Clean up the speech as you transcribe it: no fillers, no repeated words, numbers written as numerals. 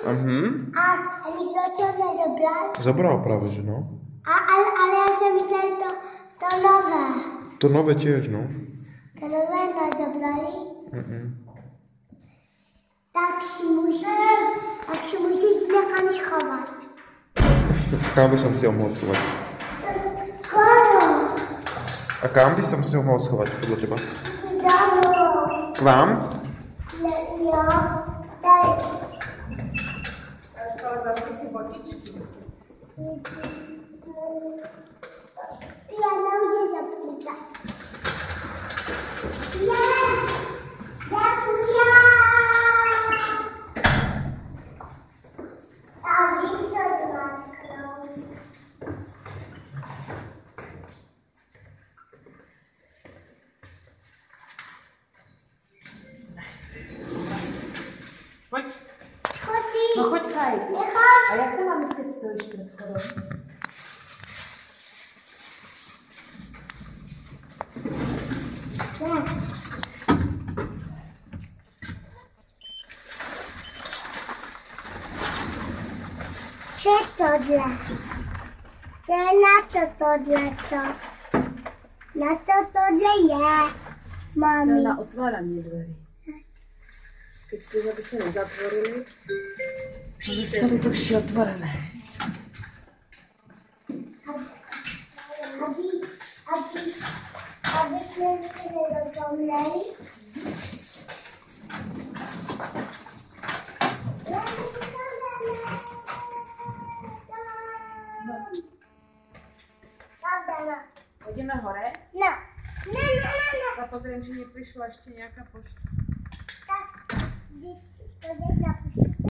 A nikdo to nezabral? Zabral práve, že no. Ale ja som myslel to nové. To nové tiež, no. To nové nezabrali? Tak si musíš někam schovat. Kam by som si ho mohol schovať? A kam by som si ho mohol schovať podľa teba? K vám? Jo, tak. Ale zašli si botičky. Ja nemůžu zapýtat. Pojď. Chodí. No choď, Kaj. Nechoď. A jak to mám, keď stojíš před vchodem? Co je tohle? To je na co tohleto? Na co tohle je, mami? Na otvárání dveří. Keď si, aby se nezatvorili, že dostali to vše otvorené. Aby jsme se nedozomneli. Hodíme hore? No. A pozriem, či neprišla ešte nejaká pošta. Tak, když to jde na